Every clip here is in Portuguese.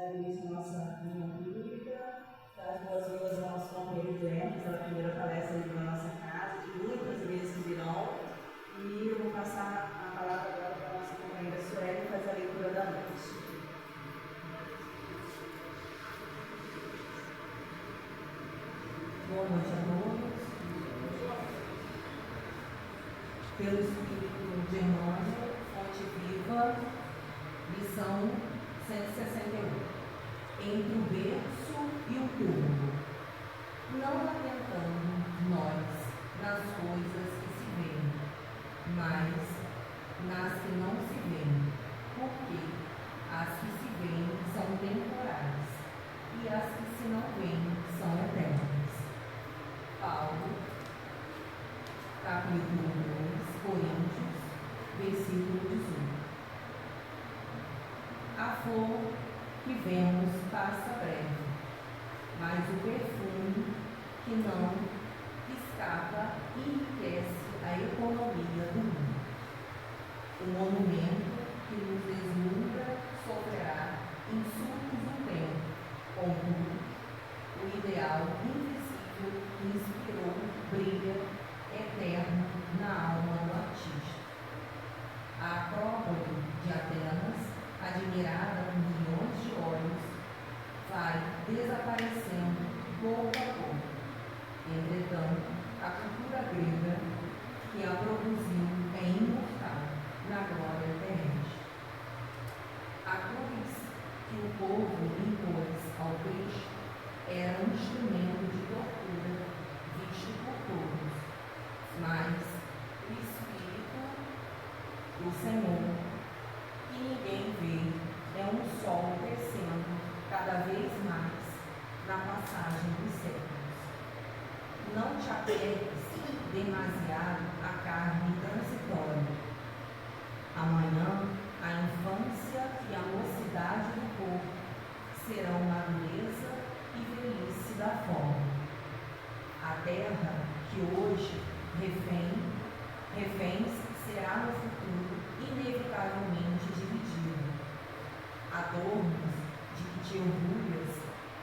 dar início à nossa reunião bíblica, dar as boas-vindas ao nosso companheiro Guilherme, pela primeira palestra aqui na nossa casa, de muitas vezes que virão. E eu vou passar a palavra agora para a nossa companheira Sueli fazer a leitura da noite. Boa noite a todos. Pelo Espírito de Emmanuel, Fonte Viva, lição 161. Entre o berço e o túmulo. Não lamentando nós nas coisas que se veem, mas nas que não se veem, porque as que se veem são temporais e as que se não veem são eternas. Paulo, capítulo 2, Coríntios, versículo 18. A flor que vemos passa breve, mas o perfume que não escapa enriquece a economia do mundo. O monumento que nos deslumbra sofrerá insultos do tempo, contudo, o ideal invisível que inspirou brilha eterno na alma do artista. A Acrópole de Atenas, admirada por milhões de olhos, vai desaparecendo pouco a pouco. Entretanto, a cultura grega que a produziu é imortal na glória terrestre. A cruz que o povo impôs ao Cristo era um instrumento de tortura visto por todos, mas o Espírito do Senhor, que ninguém vê, é um sol crescendo cada vez mais na passagem dos séculos. Não te apegues demasiado à carne transitória. Amanhã, a infância e a mocidade do corpo serão madureza e velhice da forma. A terra que hoje refém será no futuro inevitavelmente dividida. Adornos de que te orgulhas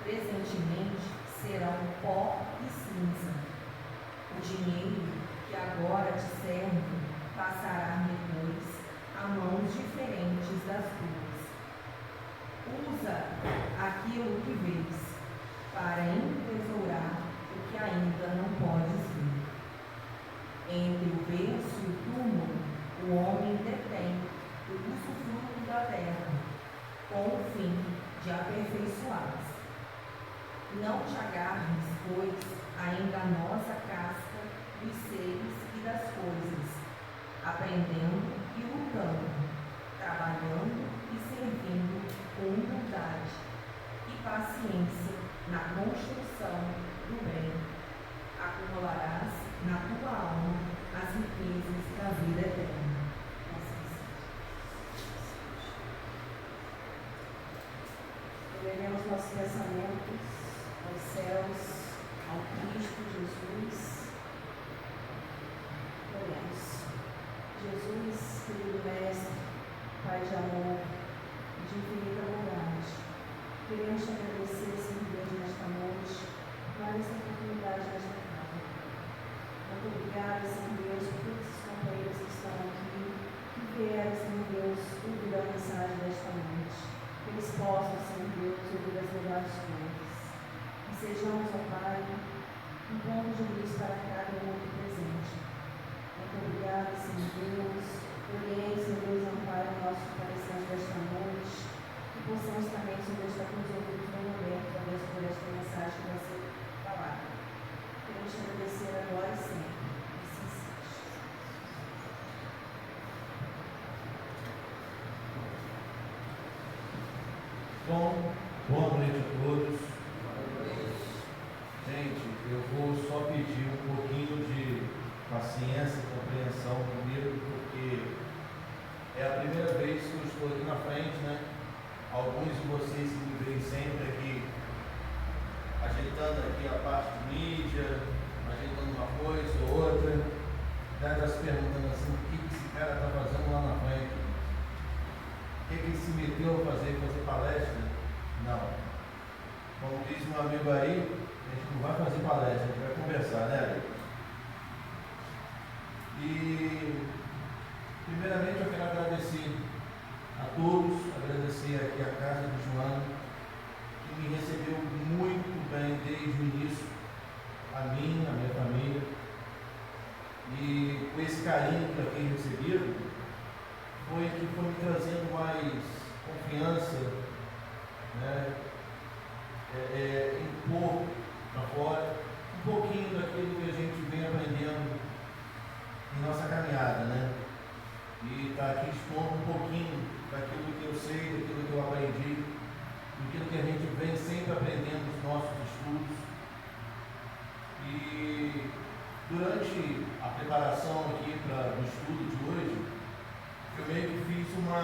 presentemente serão pó e cinza. O dinheiro que agora te serve passará depois a mãos diferentes das tuas. Usa aquilo que vês para entesourar o que ainda não podes ver. Entre o berço e o túmulo, o homem detém o usufruto da terra, com o fim de aperfeiçoar-se. Não te agarres, pois, à enganosa casca dos seres e das coisas, aprendendo e lutando, trabalhando e servindo com humildade e paciência na construção do bem. Acumularás na tua alma as riquezas da vida eterna. Elevemos nossos pensamentos aos céus, ao Cristo Jesus. Oremos. Jesus, querido Mestre, Pai de amor e de infinita bondade, queremos te agradecer, Senhor Deus, nesta noite, por essa oportunidade nesta casa. Muito obrigada, Senhor Deus, por todos os companheiros que estão aqui, que vieram, Senhor Deus, ouvir a mensagem desta noite. Que eles possam, Senhor Deus, ouvir as melhores coisas. Que sejamos, ó Pai, um ponto de luz para cada um aqui presente. Muito obrigada, Senhor Deus. Oriente, Senhor Deus, amparo o nosso coração desta noite. Que possamos também, Senhor Deus, estar com os ouvidos bem abertos, ó Deus, por esta mensagem que vai ser falada. Queremos te agradecer agora e sempre. Assim seja. Bom, boa noite a todos. Gente, eu vou só pedir um pouquinho de paciência e compreensão comigo, porque é a primeira vez que eu estou aqui na frente, né? Alguns de vocês que me veem sempre aqui, ajeitando aqui a parte de mídia, ajeitando uma coisa ou outra, devem se perguntando assim, o que esse cara está fazendo lá na frente? O que ele se meteu a fazer palestra na diz meu amigo Ari, a gente não vai fazer palestra, a gente vai conversar, né, Ari? E, primeiramente, eu quero agradecer a todos, agradecer aqui a casa do João, que me recebeu muito bem desde o início, a mim, a minha família, e com esse carinho que eu tenho recebido, foi que foi me trazendo mais confiança, né? Impor para fora um pouquinho daquilo que a gente vem aprendendo em nossa caminhada, né? E está aqui expondo um pouquinho daquilo que eu sei, daquilo que eu aprendi, daquilo que a gente vem sempre aprendendo nos nossos estudos. E durante a preparação aqui para o estudo de hoje, eu meio que fiz uma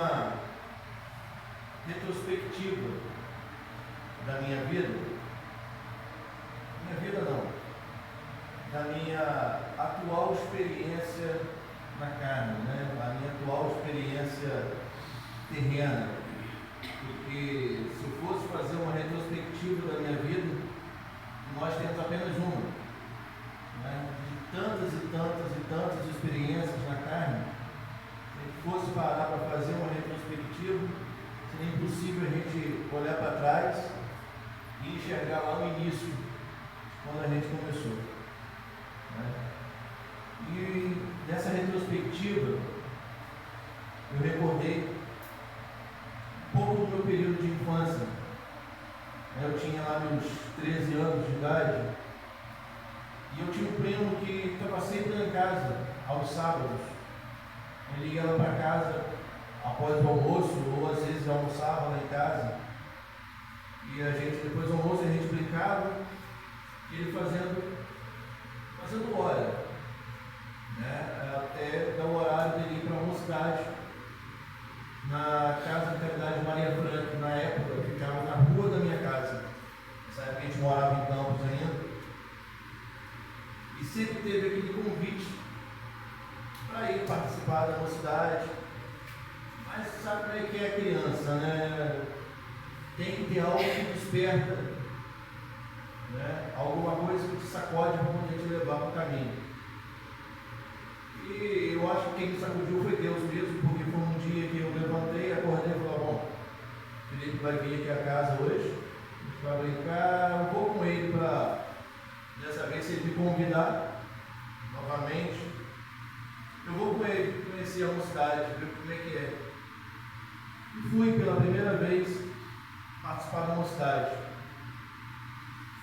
retrospectiva da minha vida não, da minha atual experiência na carne, né? A minha atual experiência terrena, porque se eu fosse fazer uma retrospectiva da minha vida, nós temos apenas uma, né? De tantas e tantas e tantas experiências na carne, se a gente fosse parar para fazer uma retrospectiva, seria impossível a gente olhar para trás e enxergar lá no início, quando a gente começou, né? E nessa retrospectiva, eu recordei um pouco do meu período de infância. Eu tinha lá meus 13 anos de idade, e eu tinha um primo que estava sempre lá em casa, aos sábados. Ele ia lá para casa após o almoço, ou às vezes almoçava lá em casa, e a gente, depois do almoço, a gente brincava, e ele fazendo hora, né? Até dar o horário dele ir para a mocidade, na casa de caridade Maria Franca, que na época ficava na rua da minha casa. Nessa época a gente morava em Campos ainda, e sempre teve aquele convite para ir participar da mocidade. Mas sabe como é que é a criança, né? Tem que ter algo que desperta, né? Alguma coisa que te sacode para poder te levar para o caminho. E eu acho que quem me sacudiu foi Deus mesmo, porque foi um dia que eu levantei, acordei e falei: bom, Felipe vai vir aqui a casa hoje, a gente vai brincar, eu vou com ele para, dessa vez, se ele me convidar novamente, eu vou com ele conhecer a mocidade, ver como é que é. E fui pela primeira vez participar da mocidade.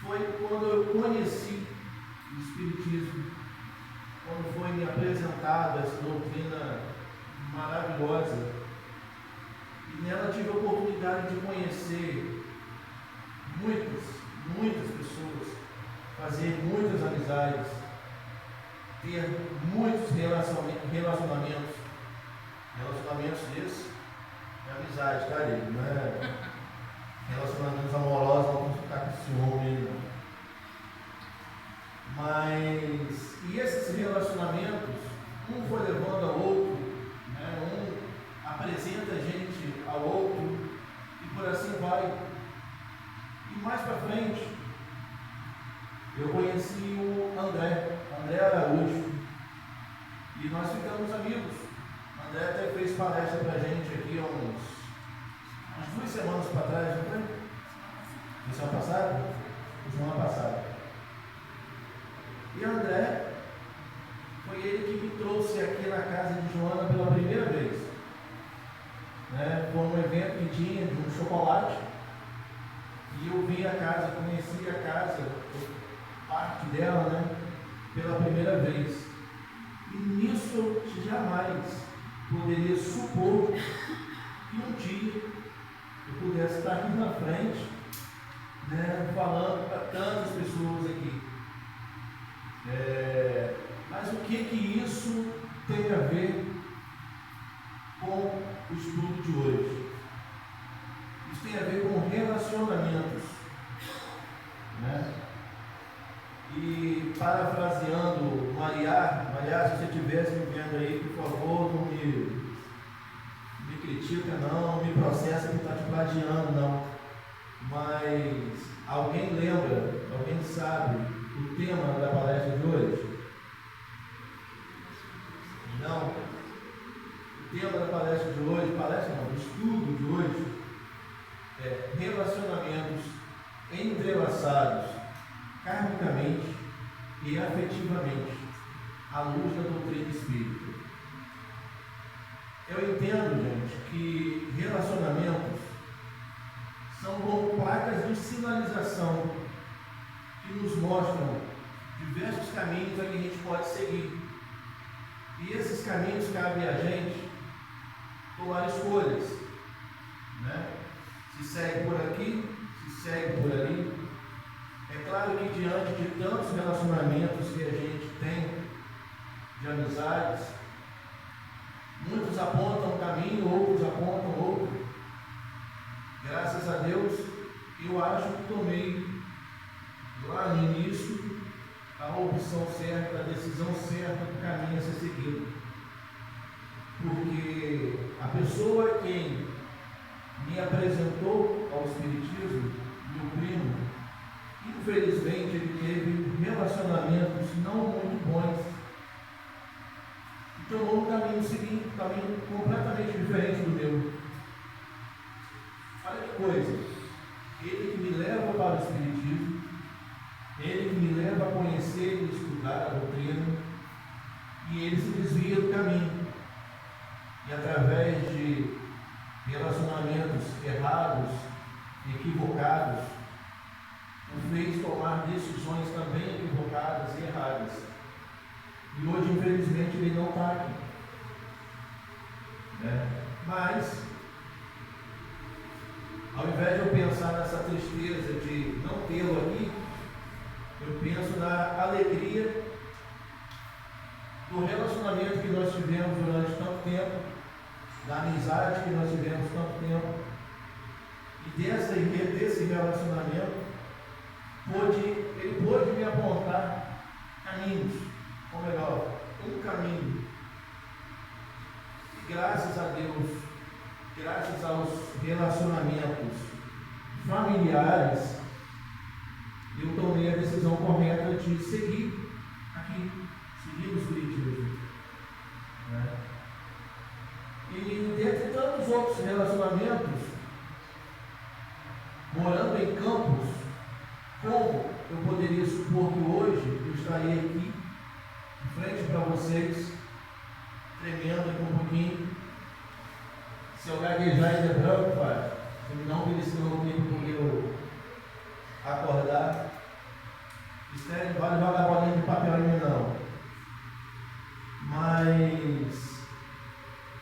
Foi quando eu conheci o Espiritismo, quando foi me apresentado essa doutrina maravilhosa, e nela tive a oportunidade de conhecer muitas pessoas, fazer muitas amizades, ter muitos relacionamentos desses, é amizade, tá, ali, não é relacionamentos amorosos, não vamos ficar com ciúme, não. Mas, e esses relacionamentos, um foi levando ao outro, né? Um apresenta a gente ao outro, e por assim vai. E mais para frente, eu conheci o André Araújo, e nós ficamos amigos. O André até fez palestra para a gente aqui há umas 2 semanas para trás, não foi? Semana passada? Semana passada. E André, foi ele que me trouxe aqui na casa de Joana pela primeira vez, né? Foi um evento que tinha de um chocolate, e eu vi a casa, conheci a casa, parte dela, né? Pela primeira vez. E nisso eu jamais poderia supor que um dia eu pudesse estar aqui na frente, né? Falando para tantas pessoas aqui. Mas o que isso tem a ver com o estudo de hoje? Isso tem a ver com relacionamentos, né? E parafraseando Maria, se você estivesse me vendo aí, por favor, não me critica não, me processa que está te plagiando não. mas alguém lembra, alguém sabe o tema da palestra de hoje? Não. O tema da palestra de hoje, palestra não, o estudo de hoje é relacionamentos entrelaçados karmicamente e afetivamente à luz da doutrina espírita. Eu entendo, gente, que relacionamentos são como placas de sinalização que nos mostram diversos caminhos a que a gente pode seguir. E esses caminhos cabe a gente tomar escolhas, né? Se segue por aqui, se segue por ali. É claro que diante de tantos relacionamentos que a gente tem, de amizades, muitos apontam um caminho, outros apontam outro. Graças a Deus, eu acho que tomei lá no início a opção certa, a decisão certa do caminho a ser seguido. Porque a pessoa quem me apresentou ao Espiritismo, meu primo, infelizmente ele teve relacionamentos não muito bons e tomou um caminho seguinte, um caminho completamente diferente do meu. Olha que coisa, ele que me leva para o Espiritismo, ele que me leva a conhecer e estudar a doutrina, e ele se desvia do caminho. E através de relacionamentos errados, equivocados, o fez tomar decisões também equivocadas e erradas. E hoje, infelizmente, ele não está aqui. Mas, ao invés de eu pensar nessa tristeza de não tê-lo aqui, eu penso na alegria do relacionamento que nós tivemos durante tanto tempo, da amizade que nós tivemos tanto tempo, e desse relacionamento, ele pôde me apontar caminhos, ou melhor, um caminho. E graças a Deus, graças aos relacionamentos familiares, eu tomei a decisão correta de seguir aqui, seguir o Espiritismo. E dentre tantos outros relacionamentos, morando em Campos, como eu poderia supor que hoje eu estaria aqui, de frente para vocês, tremendo aqui um pouquinho. Se eu gaguejar ainda é branco, pai, se não me ensinou aqui porque eu acordar, Estéreo, vale jogar bolinha de papel em mim não. Mas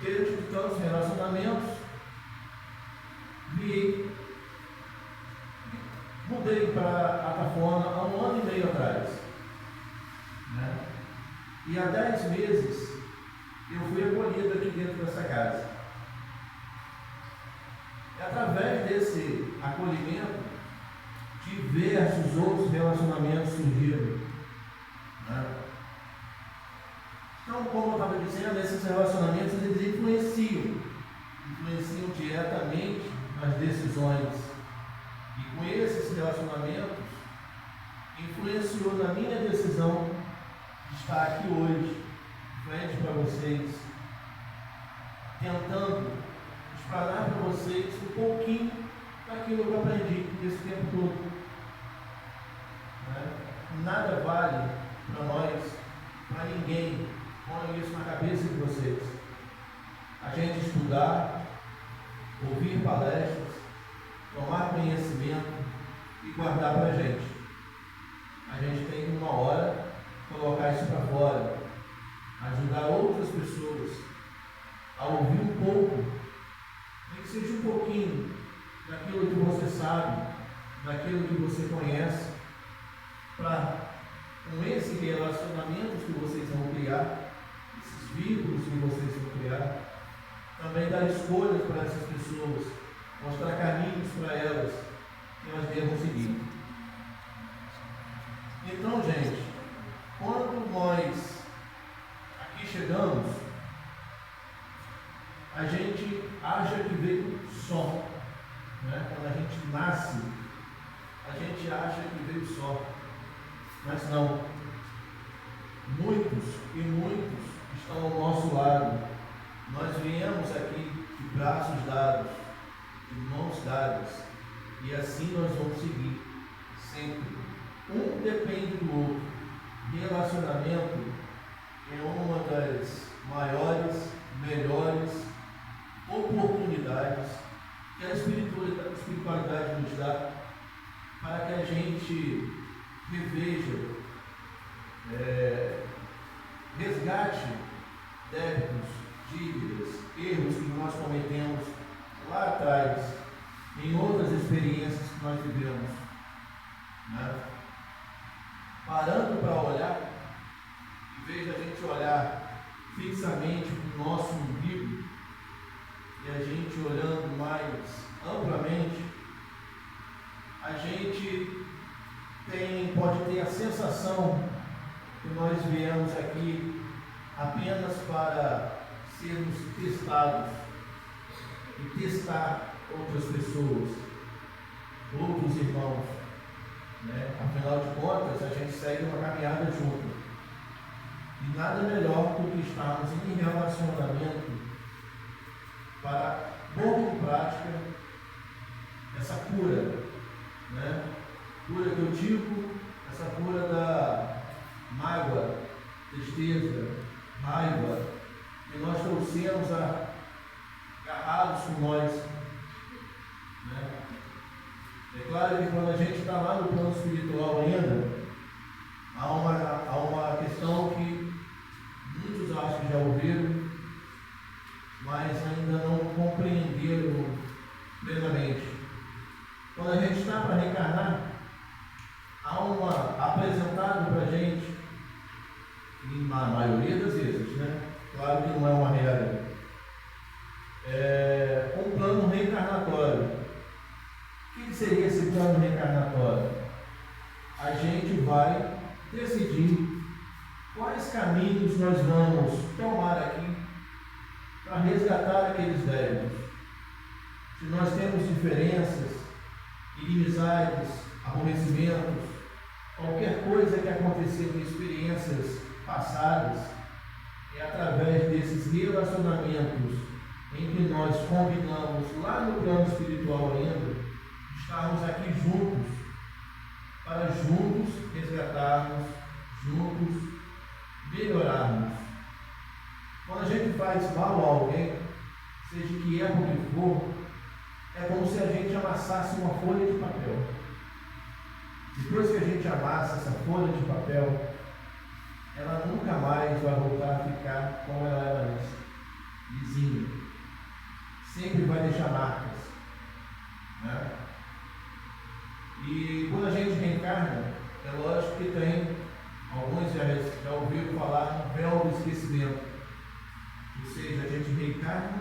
dentro de tantos relacionamentos, mudei para a Cafona há 1 ano e meio atrás. E há 10 meses eu fui acolhido aqui dentro dessa casa. E através desse acolhimento, diversos outros relacionamentos surgiram. Então, como eu estava dizendo, esses relacionamentos eles influenciam diretamente nas decisões. E com esses relacionamentos, influenciou na minha decisão de estar aqui hoje, frente para vocês, tentando explanar para vocês um pouquinho daquilo que eu aprendi esse tempo todo. Nada vale para nós, para ninguém. Põe isso na cabeça de vocês. A gente estudar, ouvir palestras, tomar conhecimento e guardar para a gente. A gente tem que, uma hora, colocar isso para fora, ajudar outras pessoas a ouvir um pouco, nem que seja um pouquinho, daquilo que você sabe, daquilo que você conhece, para, com esse relacionamento que vocês vão criar, esses vínculos que vocês vão criar, também dar escolhas para essas pessoas, mostrar caminhos para elas que elas devam seguir. Então, gente, quando nós aqui chegamos, a gente acha que veio só, quando a gente nasce, acha que veio só, mas não. Muitos e muitos estão ao nosso lado. Nós viemos aqui de braços dados, de mãos dadas, e assim nós vamos seguir, sempre. Um depende do outro. Relacionamento é uma das maiores, melhores oportunidades que a espiritualidade nos dá para que a gente reveja, resgate débitos, dívidas, erros que nós cometemos lá atrás, em outras experiências que nós vivemos, né? Parando para olhar, em vez de a gente olhar fixamente para o nosso umbigo, e a gente olhando mais amplamente, a gente pode ter a sensação que nós viemos aqui apenas para sermos testados e testar outras pessoas, outros irmãos, né? Afinal de contas, a gente segue uma caminhada junto. E nada melhor do que estarmos em relacionamento para pôr em prática essa cura, né? Cura que eu digo, essa cura da mágoa, tristeza, raiva, que nós trouxemos agarrados com nós, né? É claro que quando a gente está lá no plano espiritual ainda, há uma questão que muitos acho que já ouviram, mas ainda não compreenderam plenamente. Quando a gente está para reencarnar, há apresentado para a gente, na maioria das vezes, né? Claro que não é uma regra, um plano reencarnatório. O que seria esse plano reencarnatório? A gente vai decidir quais caminhos nós vamos tomar aqui para resgatar aqueles débitos. Se nós temos diferenças, inimizades, aborrecimentos, qualquer coisa que aconteceu em experiências passadas, é através desses relacionamentos em que nós combinamos lá no plano espiritual ainda, estarmos aqui juntos, para juntos resgatarmos, juntos melhorarmos. Quando a gente faz mal a alguém, seja que época que for, é como se a gente amassasse uma folha de papel. Depois que a gente amassa essa folha de papel, ela nunca mais vai voltar a ficar como ela era antes, lisinha. Sempre vai deixar marcas, né? E quando a gente reencarna, é lógico que tem, alguns já ouviram falar no véu do esquecimento. Ou seja, a gente reencarna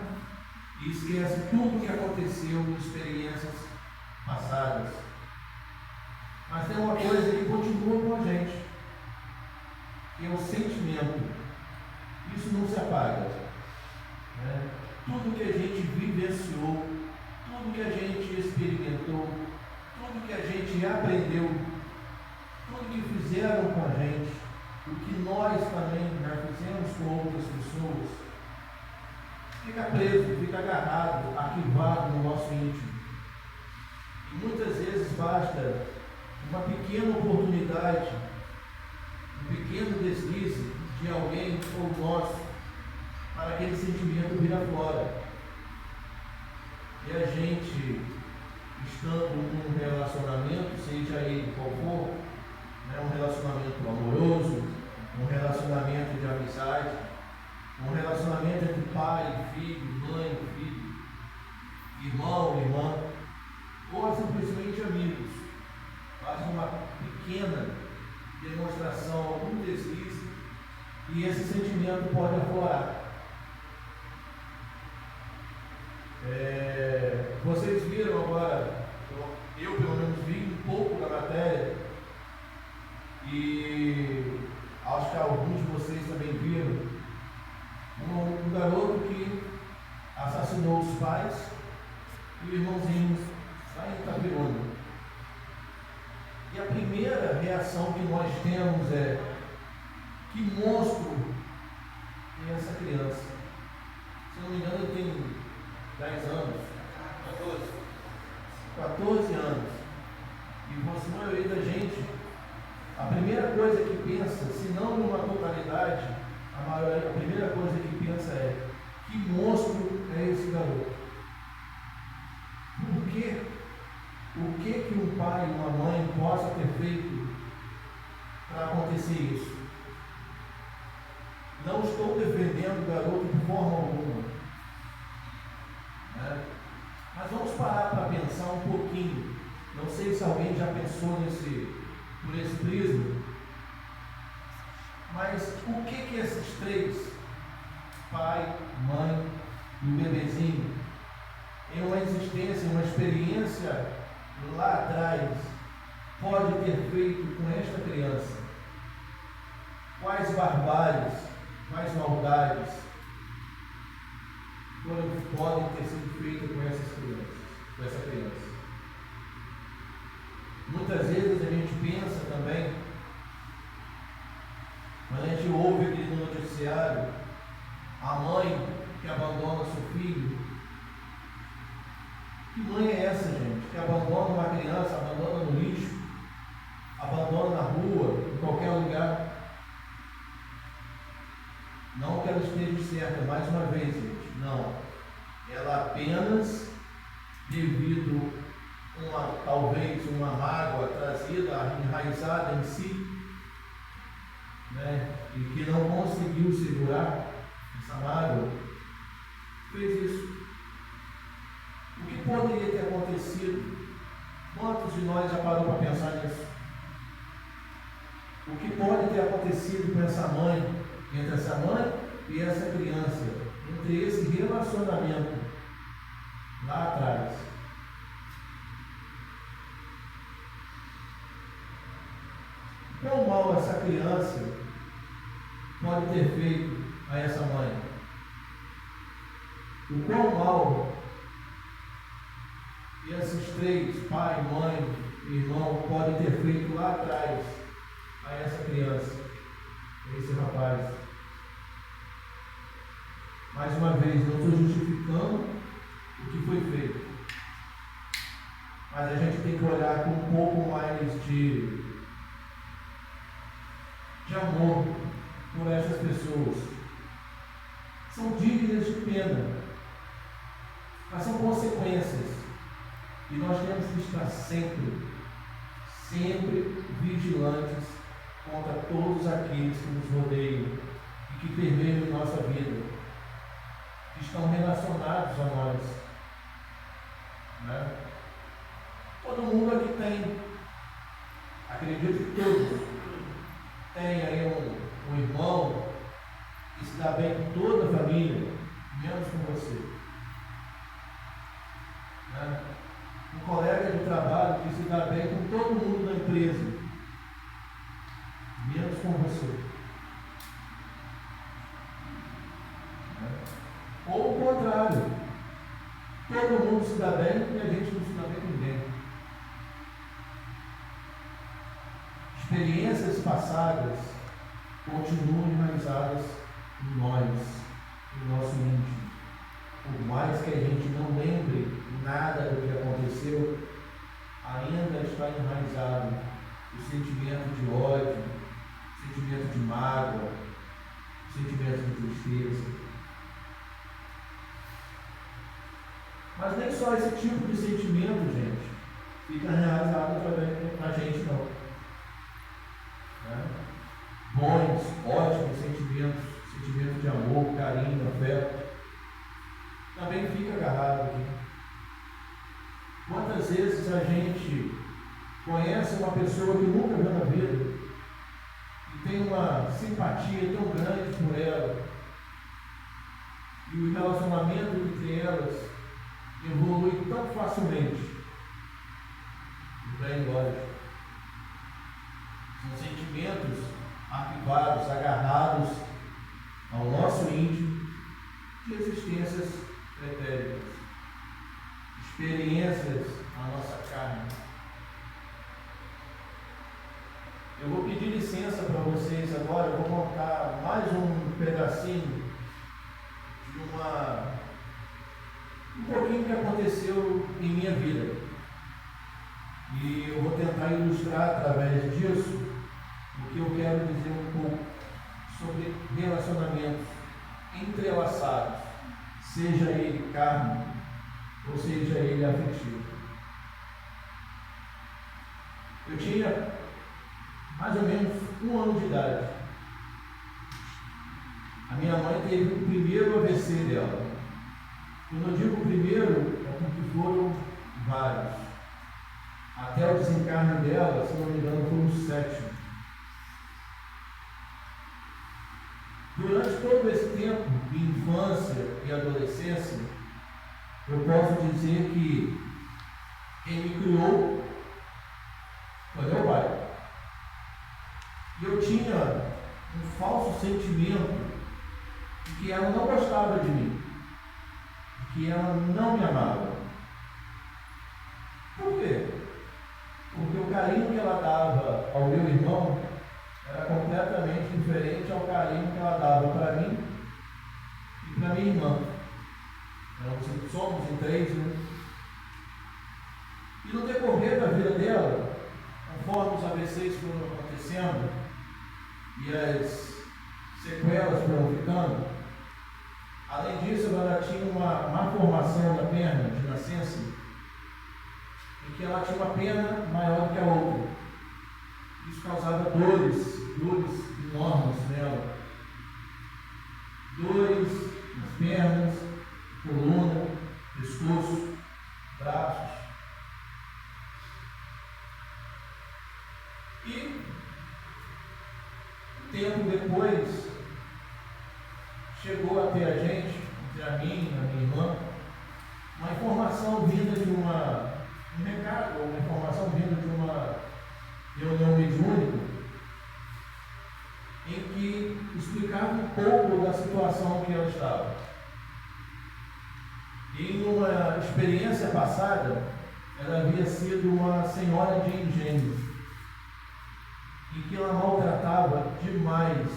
e esquece tudo o que aconteceu em experiências passadas. Mas tem uma coisa que continua com a gente, que é o sentimento. Isso não se apaga, né? Tudo que a gente vivenciou, tudo que a gente experimentou, tudo que a gente aprendeu, tudo que fizeram com a gente, o que nós também já fizemos com outras pessoas, fica preso, fica agarrado, arquivado no nosso íntimo. E muitas vezes basta uma pequena oportunidade, um pequeno deslize de alguém ou nosso, para aquele sentimento vir aflora. E a gente, estando num relacionamento, seja ele qual for, né, um relacionamento amoroso, um relacionamento de amizade, um relacionamento entre pai e filho, mãe e filho, irmão e irmã, ou simplesmente amigos. Faz uma pequena demonstração, algum deslize, e esse sentimento pode aflorar. Vocês viram agora, eu pelo menos vi um pouco da matéria, e acho que alguns de vocês também viram, um garoto que assassinou os pais e o irmãozinho lá em Itapirona. E reação que nós temos é: que monstro é essa criança? Se não me engano, ele tem 10 anos, 14 anos. E você, a maioria da gente, a primeira coisa que pensa, se não numa totalidade, a primeira coisa que pensa é: que monstro é esse garoto? Por quê? O que um pai e uma mãe possa ter feito para acontecer isso? Não estou defendendo o garoto de forma alguma, né? Mas vamos parar para pensar um pouquinho. Não sei se alguém já pensou por esse prisma, mas o que esses três, pai, mãe e o bebezinho, em uma existência, uma experiência lá atrás, pode ter feito com esta criança? Quais barbáries, quais maldades podem ter sido feitas com essas crianças, com essa criança? Muitas vezes a gente pensa também, quando a gente ouve aqui no noticiário, a mãe que abandona seu filho. Que mãe é essa, gente? Que abandona uma criança, abandona no lixo, abandona na rua, em qualquer lugar. Não que ela esteja certa, mais uma vez, gente. Não. Ela apenas, devido talvez uma mágoa trazida, enraizada em si, né? E que não conseguiu segurar essa mágoa, fez isso. O que poderia ter acontecido? Quantos de nós já parou para pensar nisso? O que pode ter acontecido com essa mãe, entre essa mãe e essa criança, entre esse relacionamento lá atrás? Quão mal essa criança pode ter feito a essa mãe? O quão mal esses três, pai, mãe, irmão, podem ter feito lá atrás a essa criança, a esse rapaz? Mais uma vez, não estou justificando o que foi feito, mas a gente tem que olhar com um pouco mais de amor por essas pessoas. São dívidas de pena, mas são consequências. E nós temos que estar sempre vigilantes contra todos aqueles que nos rodeiam e que permeiam nossa vida, que estão relacionados a nós, né? Todo mundo aqui tem, acredito que todos, tem aí um irmão que se dá bem com toda a família, menos com você, né? Um colega de trabalho que se dá bem com todo mundo da empresa, menos com você. Ou o contrário, todo mundo se dá bem e a gente não se dá bem com ninguém. Experiências passadas continuam enraizadas em nós, no nosso íntimo. Por mais que a gente não lembre nada do que aconteceu, ainda está enraizado o sentimento de ódio, o sentimento de mágoa, o sentimento de tristeza. Mas nem só esse tipo de sentimento, gente, fica enraizado também na gente, não. Né? Bons, ótimos sentimentos, sentimento de amor, carinho, afeto, também fica agarrado aqui. Quantas vezes a gente conhece uma pessoa que nunca viu na vida e tem uma simpatia tão grande por ela, e o relacionamento entre elas evolui tão facilmente e vai embora. São sentimentos arquivados, agarrados ao nosso íntimo de existências pretéritas, experiências à nossa carne. licença para vocês agora, eu vou contar mais um pedacinho de um pouquinho que aconteceu em minha vida. E eu vou tentar ilustrar através disso o que eu quero dizer um pouco sobre relacionamentos entrelaçados, seja ele carne ou seja ele afetivo. Eu tinha mais ou menos 1 ano de idade. A minha mãe teve o primeiro AVC dela. Quando eu digo primeiro, é porque foram vários. Até o desencarne dela, se não me engano, foi o 7º. Durante todo esse tempo de infância e adolescência, eu posso dizer que quem me criou foi meu pai. E eu tinha um falso sentimento de que ela não gostava de mim, de que ela não me amava. Por quê? Porque o carinho que ela dava ao meu irmão era completamente diferente ao carinho que ela dava para mim e para minha irmã. Somos em 3, né? E no decorrer da vida dela, conforme os AVCs foram acontecendo e as sequelas foram ficando, além disso, ela tinha uma má formação da perna de nascença, em que ela tinha uma perna maior que a outra. Isso causava dores enormes nela. Dores nas pernas, coluna, pescoço, braços. E um tempo depois, chegou até a gente, entre a mim e a minha irmã, uma informação vinda de um recado, uma informação vinda de uma reunião mediúnica, em que explicava um pouco da situação que ela estava. Em uma experiência passada, ela havia sido uma senhora de engenho, em que ela maltratava demais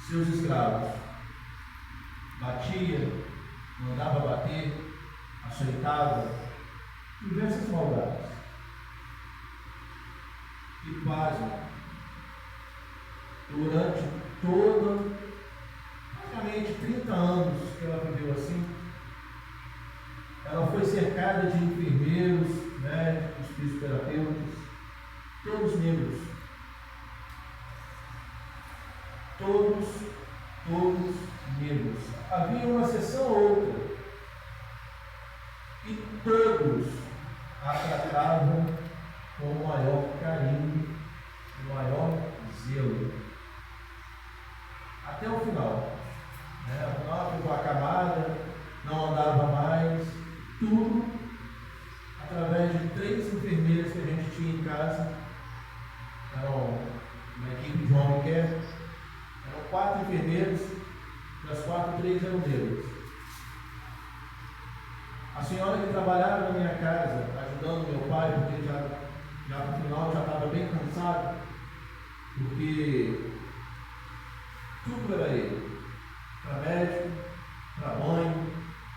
seus escravos. Batia, mandava bater, açoitava, diversas maldades. E pasme, durante praticamente 30 anos que ela viveu assim, ela foi cercada de enfermeiros, médicos, fisioterapeutas, todos negros. Todos negros. Havia uma exceção ou outra. E todos a tratavam com o maior carinho, o maior zelo. Até o final. Afinal, ficou acamada, não andava mais. Tudo através de 3 enfermeiras que a gente tinha em casa. Eram uma equipe de home care. Eram 4 enfermeiros, das 4, 3 eram negras. A senhora que trabalhava na minha casa, ajudando meu pai, porque já no final já estava bem cansado, porque tudo era ele. Para médico, para banho,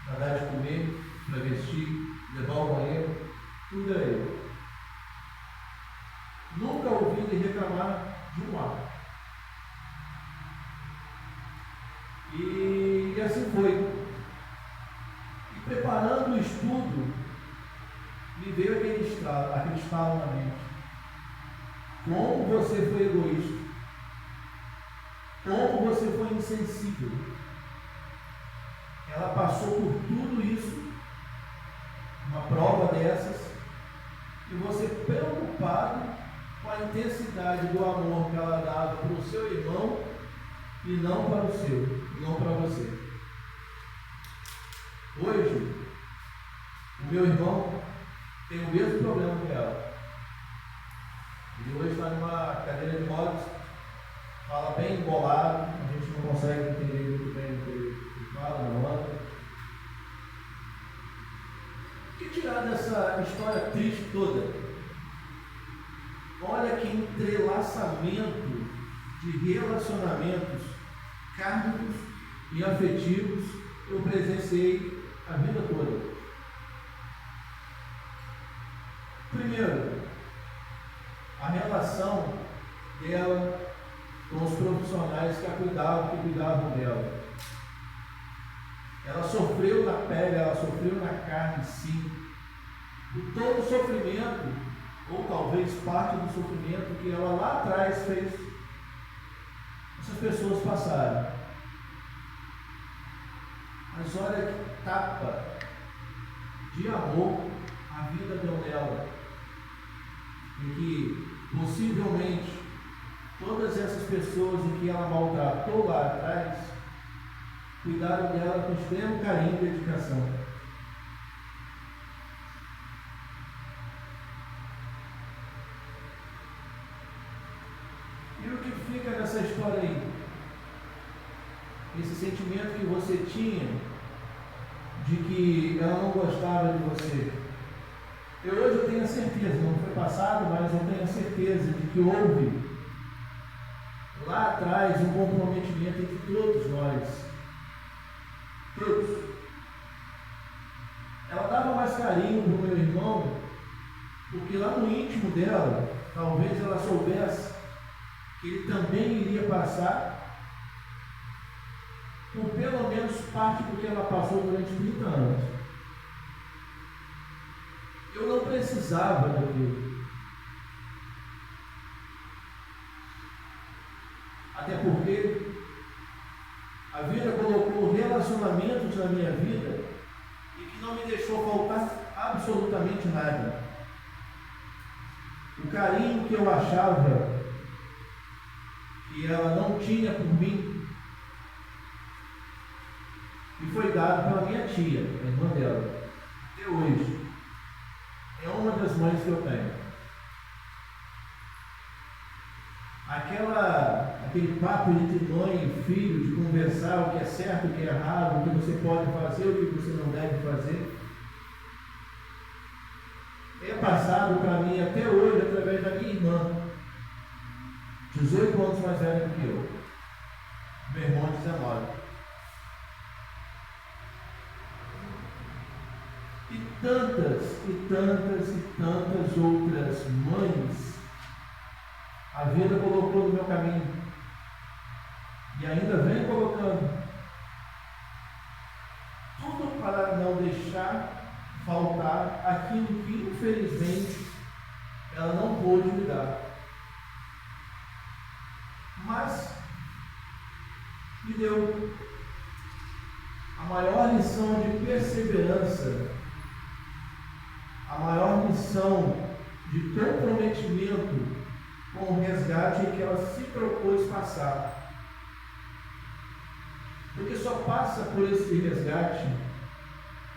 para dar de comer, para vestir, levar ao banheiro, tudo era ele. Nunca ouvi ele reclamar de um ato. E assim foi. E preparando o estudo, me veio aquele estalo na mente. Como você foi egoísta. Como você foi insensível. Ela passou por tudo isso, uma prova dessas, e você preocupado com a intensidade do amor que ela dava para o seu irmão e não para o seu, não para você. Hoje, o meu irmão tem o mesmo problema que ela. Ele hoje está numa cadeira de rodas, fala bem embolado, a gente não consegue entender muito bem o que ele fala, não anda. O que tirar dessa história triste toda? Olha que entrelaçamento de relacionamentos kármicos e afetivos eu presenciei a vida toda. Primeiro, a relação dela com os profissionais que cuidavam dela. Ela sofreu na pele, ela sofreu na carne, sim. E todo o sofrimento, ou talvez parte do sofrimento que ela lá atrás fez, essas pessoas passaram. Mas olha que tapa de amor a vida deu nela, em que possivelmente todas essas pessoas em que ela maltratou lá atrás cuidaram dela com extremo carinho e dedicação. E o que fica nessa história aí? Esse sentimento que você tinha de que ela não gostava de você. Hoje eu tenho a certeza, não foi passado, mas eu tenho a certeza de que houve lá atrás um comprometimento entre todos nós. Todos. Ela dava mais carinho para o meu irmão, porque lá no íntimo dela, talvez ela soubesse que ele também iria passar por pelo menos parte do que ela passou durante 30 anos. Eu não precisava daquilo. Até porque a vida colocou relacionamentos na minha vida e que não me deixou faltar absolutamente nada. O carinho que eu achava que ela não tinha por mim me foi dado pela minha tia, a irmã dela. Até hoje. É uma das mães que eu tenho. Aquele papo entre mãe e filho, de conversar o que é certo, o que é errado, o que você pode fazer, o que você não deve fazer, é passado para mim até hoje através da minha irmã, 18 anos mais velha do que eu, meu irmão 19. E tantas outras mães a vida colocou no meu caminho e ainda vem colocando, tudo para não deixar faltar aquilo que infelizmente ela não pôde me dar, mas me deu a maior lição de perseverança, a maior lição de comprometimento com o resgate que ela se propôs passar. Porque só passa por esse resgate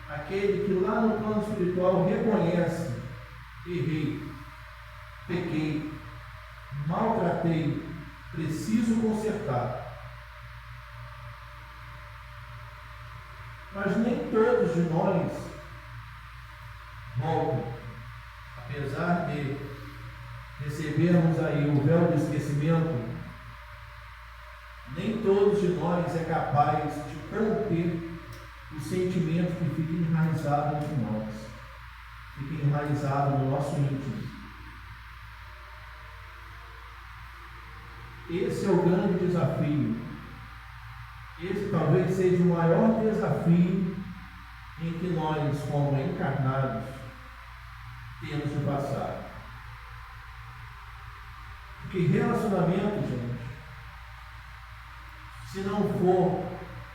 aquele que lá no plano espiritual reconhece: errei, pequei, maltratei, preciso consertar. Mas nem todos de nós voltam, apesar de recebermos aí o véu do esquecimento. Nem todos de nós é capaz de conter o sentimento que fica enraizado entre nós, fica enraizado no nosso íntimo. Esse é o grande desafio. Esse talvez seja o maior desafio em que nós, como encarnados, temos de passar. Porque relacionamento, gente, se não for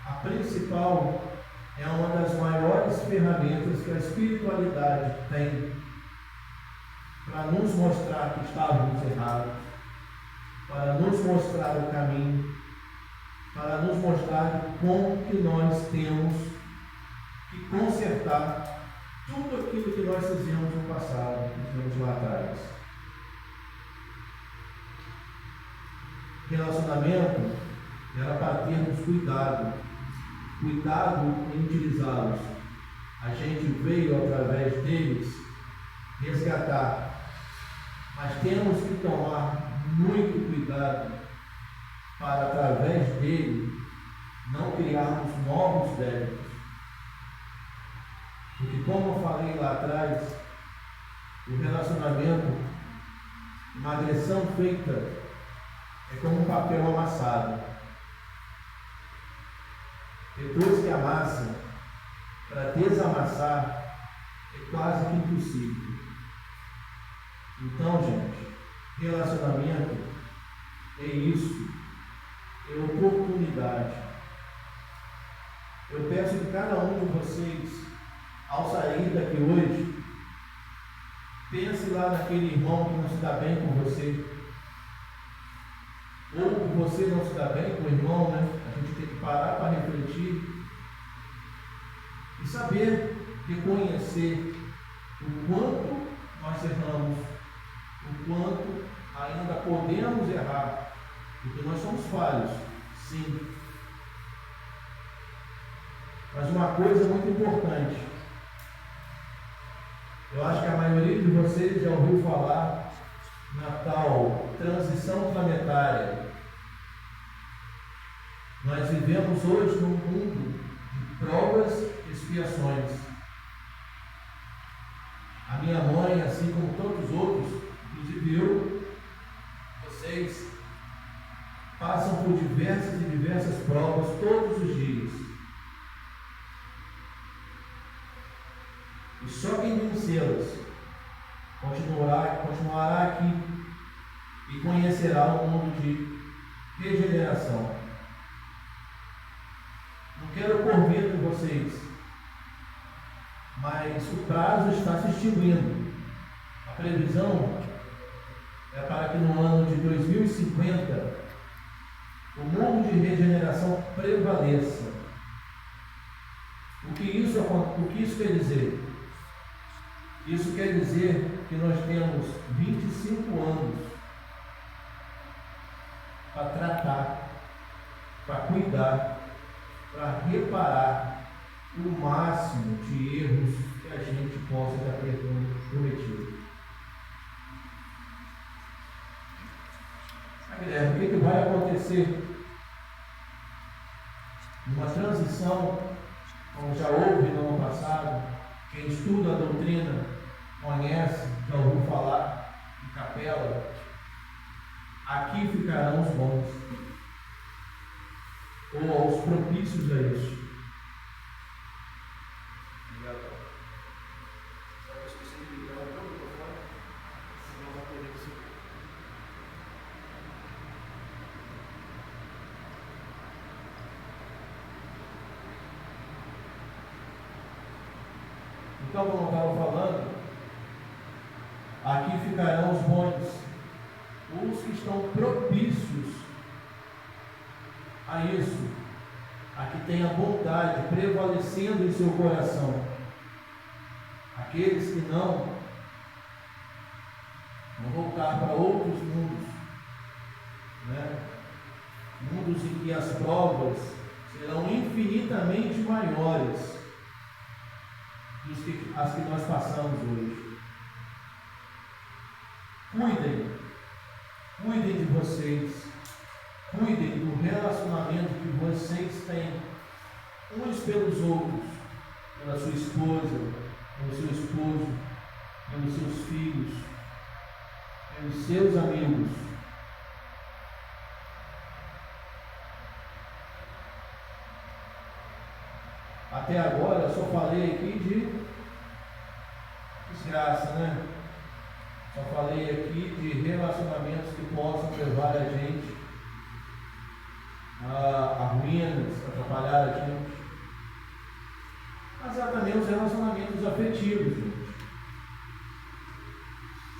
a principal, é uma das maiores ferramentas que a espiritualidade tem para nos mostrar que estávamos errados, para nos mostrar o caminho, para nos mostrar como que nós temos que consertar tudo aquilo que nós fizemos no passado, que fizemos lá atrás. Relacionamento era para termos cuidado em utilizá-los. A gente veio através deles resgatar, mas temos que tomar muito cuidado para, através dele, não criarmos novos débitos. Porque, como eu falei lá atrás, o relacionamento, uma agressão feita, é como um papel amassado. Depois que amassa, para desamassar, é quase que impossível. Então, gente, relacionamento é isso, é oportunidade. Eu peço que cada um de vocês, ao sair daqui hoje, pense lá naquele irmão que não se dá bem com você, ou que você não se dá bem com o irmão, né? A gente tem que parar para refletir e saber reconhecer o quanto nós erramos, o quanto ainda podemos errar, porque nós somos falhos, sim. Mas uma coisa muito importante, eu acho que a maioria de vocês já ouviu falar na tal transição planetária. Nós vivemos hoje num mundo de provas e expiações. A minha mãe, assim como todos os outros, inclusive eu, vocês, passam por diversas e diversas provas todos os dias. E só quem vencê-las continuará aqui e conhecerá um mundo de regeneração. Não quero pôr medo em vocês, mas o prazo está se extinguindo. A previsão é para que no ano de 2050 o mundo de regeneração prevaleça. O que isso quer dizer? Isso quer dizer que nós temos 25 anos para tratar, para cuidar, para reparar o máximo de erros que a gente possa já ter cometido. Guilherme, o que vai acontecer numa transição, como já houve no ano passado? Quem estuda a doutrina conhece, já ouviu falar em capela. Aqui ficarão os bons, ou aos propícios a isso. Obrigado. Só que eu esqueci de ligar o microfone, senão vai perder o seu. Então, como eu estava falando, aqui ficarão os bons, os que estão propícios a isso, a que tem a bondade prevalecendo em seu coração. Aqueles que não vão voltar para outros mundos, né? Mundos em que as provas serão infinitamente maiores do que as que nós passamos hoje. Cuidem de vocês, cuidem do relacionamento que vocês têm uns pelos outros, pela sua esposa, pelo seu esposo, pelos seus filhos, pelos seus amigos. Até agora eu só falei aqui de desgraça, né? Só falei aqui de relacionamentos que possam levar a gente a ruínas, a atrapalhar a gente. Mas há também os relacionamentos afetivos, gente.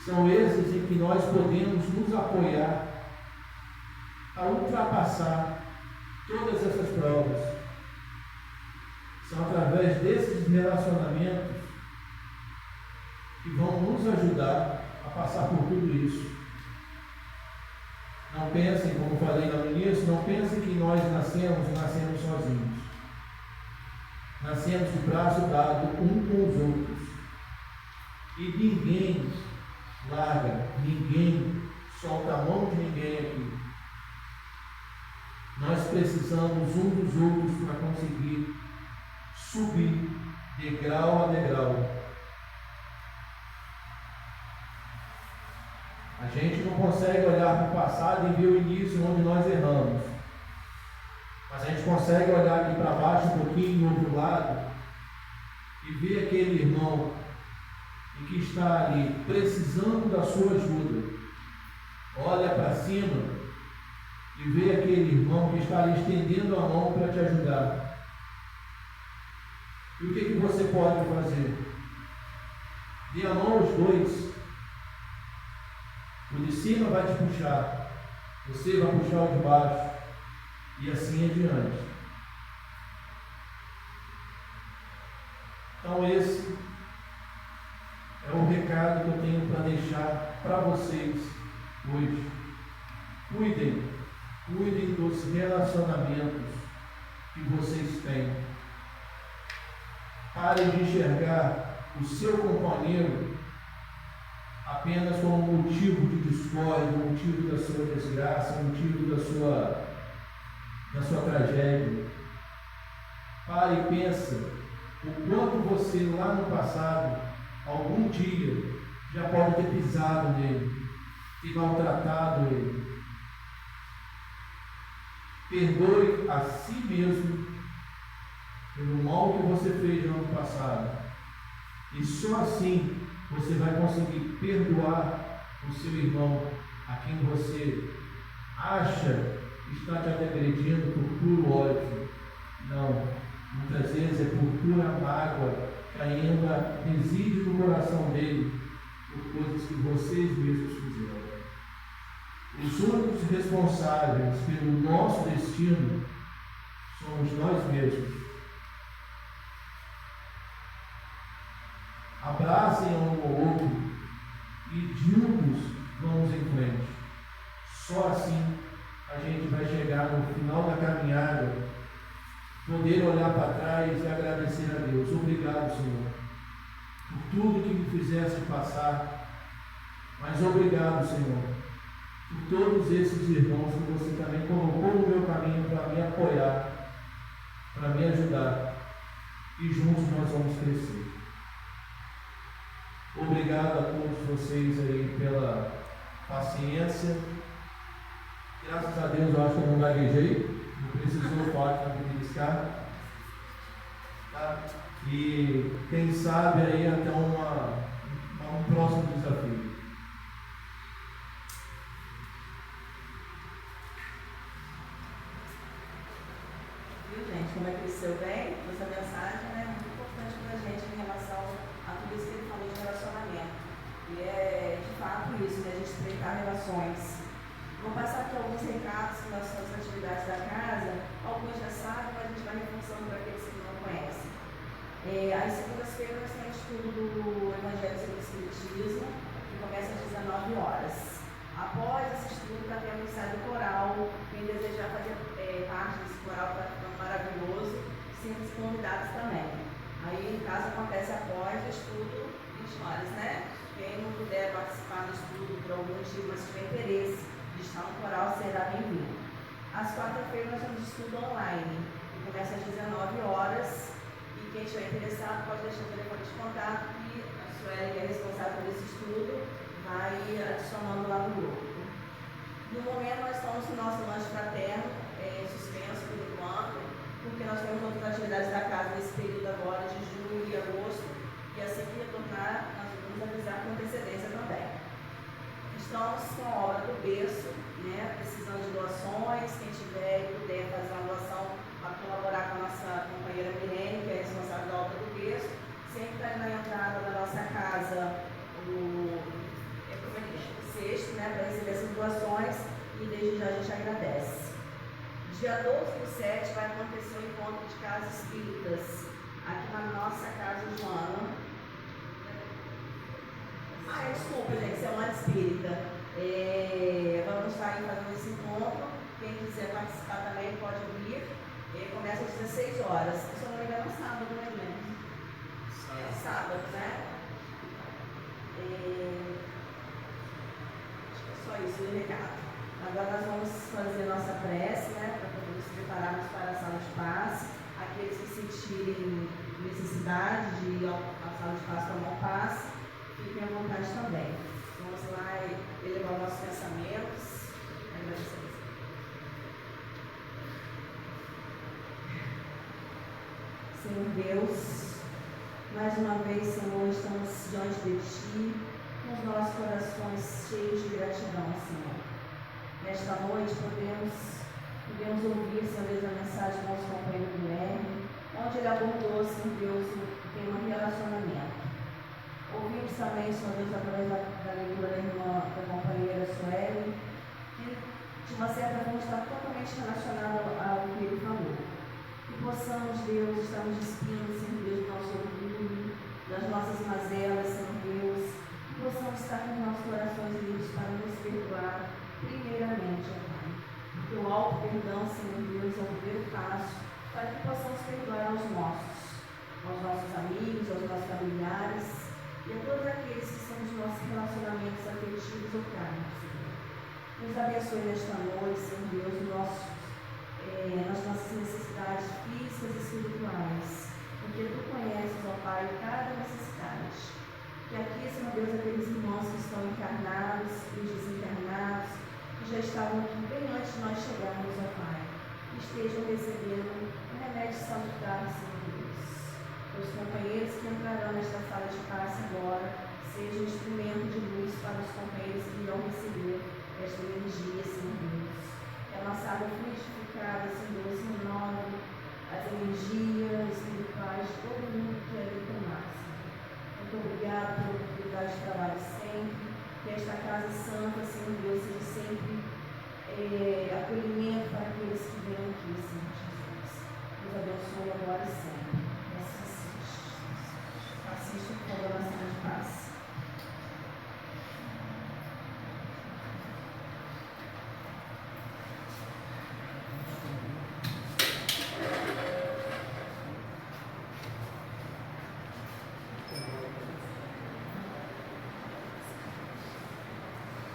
São esses em que nós podemos nos apoiar a ultrapassar todas essas provas. São através desses relacionamentos que vão nos ajudar a passar por tudo isso. Não pensem, como falei lá no início, não pensem que nós nascemos sozinhos. Nascemos de braço dado um com os outros. E ninguém larga, ninguém solta a mão de ninguém aqui. Nós precisamos um dos outros para conseguir subir degrau a degrau. A gente não consegue olhar para o passado e ver o início onde nós erramos. Mas a gente consegue olhar aqui para baixo um pouquinho, do outro lado, e ver aquele irmão que está ali precisando da sua ajuda. Olha para cima e vê aquele irmão que está ali estendendo a mão para te ajudar. E o que você pode fazer? Dê a mão aos dois. O de cima vai te puxar, você vai puxar o de baixo, e assim adiante. Então esse é o recado que eu tenho para deixar para vocês hoje. Cuidem dos relacionamentos que vocês têm. Parem de enxergar o seu companheiro apenas como motivo de discórdia, motivo da sua desgraça, motivo da sua tragédia. Pare e pensa o quanto você lá no passado, algum dia, já pode ter pisado nele e maltratado ele. Perdoe a si mesmo pelo mal que você fez no ano passado. E só assim você vai conseguir perdoar o seu irmão, a quem você acha que está te agredindo por puro ódio. Não, muitas vezes é por pura mágoa que ainda reside no coração dele por coisas que vocês mesmos fizeram. Os únicos responsáveis pelo nosso destino somos nós mesmos. Abracem um ao outro e juntos vamos em frente. Só assim a gente vai chegar no final da caminhada, poder olhar para trás e agradecer a Deus. Obrigado, Senhor, por tudo que me fizeste passar, mas obrigado, Senhor, por todos esses irmãos que você também colocou no meu caminho para me apoiar, para me ajudar, e juntos nós vamos crescer. Obrigado a todos vocês aí pela paciência. Graças a Deus eu acho que eu não gaguejei, não precisou falar para me beliscar. Tá? E quem sabe aí até um próximo desafio. Viu, gente, como é que cresceu bem? Essa mensagem é muito importante para a gente em relação a tudo isso que ele falou de relacionamento. E é de fato isso, né? A gente estreitar relações. Vou passar aqui alguns recados com relação às atividades da casa. Alguns já sabem, mas a gente vai reforçando para aqueles que não conhecem. Às segundas-feiras nós temos estudo do Evangelho segundo o Espiritismo, que começa às 19 horas. Após esse estudo, está tendo um ensaio coral. Quem desejar fazer parte desse coral está ficando maravilhoso, sinta-se convidados também. Aí, no caso, acontece após o estudo 20 horas, né? Quem não puder participar do estudo por algum motivo, mas tiver interesse de estar no coral, será bem-vindo. Às quarta-feiras nós temos estudo online, que começa às 19 horas. E quem estiver interessado pode deixar o telefone de contato e a Sueli, que é responsável por esse estudo, vai adicionando lá no grupo. No momento nós estamos no nosso lanche fraterno, suspenso por enquanto, porque nós temos outras atividades da casa nesse período agora de julho e agosto, e assim que retornar, nós vamos avisar com antecedência também. Estamos com a obra do berço, né, precisando de doações. Quem tiver e puder fazer uma doação para colaborar com a nossa companheira Mirene, que é responsável da obra do berço, sempre está na entrada da nossa casa o cesto, né, para receber essas doações, e desde já a gente agradece. Dia 12/7 vai acontecer o encontro de casas espíritas aqui na nossa casa Joana. Desculpa, gente, Semana Espírita. Vamos estar aí fazendo esse encontro. Quem quiser participar também pode vir. Começa às 16 horas. Se eu não me engano, é sábado, né, Guilherme? É sábado, né? Acho que é só isso, o recado. Agora nós vamos fazer nossa prece, né, para poder nos prepararmos para a sala de passe. Aqueles que sentirem necessidade de ir à sala de passe tomar um passe, fiquem à vontade também. Vamos lá elevar nossos pensamentos. Agradecemos. Senhor Deus, mais uma vez, Senhor, estamos diante de Ti, com os nossos corações cheios de gratidão, Senhor. Nesta noite podemos ouvir, Senhor Deus, a mensagem do nosso companheiro Guilherme, onde ele abordou, Senhor Deus, o tema relacionamento. Ouvimos também, Senhor Deus, através da leitura da irmã, da companheira Sueli, que de uma certa forma está totalmente relacionado ao que ele falou. Que possamos, Deus, estarmos despindo, Senhor Deus, do nosso orgulho, das nossas mazelas, Senhor Deus. Que possamos estar com os nossos corações livres para nos perdoar, primeiramente, ó Pai. Porque o alto perdão, Senhor Deus, é o primeiro passo para que possamos perdoar aos nossos amigos, aos nossos familiares e a todos aqueles que são os nossos relacionamentos afetivos ou carnais, Senhor. Nos abençoe nesta noite, Senhor Deus, nas nossas necessidades físicas e espirituais, porque Tu conheces, ó Pai, cada necessidade. Que aqui, Senhor Deus, aqueles irmãos que estão encarnados e desencarnados, que já estavam aqui bem antes de nós chegarmos, ó Pai, que estejam recebendo um remédio salutar, Senhor Deus. Os companheiros que entrarão nesta sala de passe agora, sejam instrumento de luz para os companheiros que irão receber esta energia, Senhor Deus. Que a nossa água fluidificada, Senhor Deus, renove as energias espirituais de todo mundo que ali tomar, Senhor. Muito obrigado pela oportunidade de trabalho sempre. Que esta casa santa, Senhor Deus, seja sempre acolhimento para aqueles que vêm aqui, Senhor Jesus. Nos abençoe agora e sempre. Assiste, por favor, na sala de paz.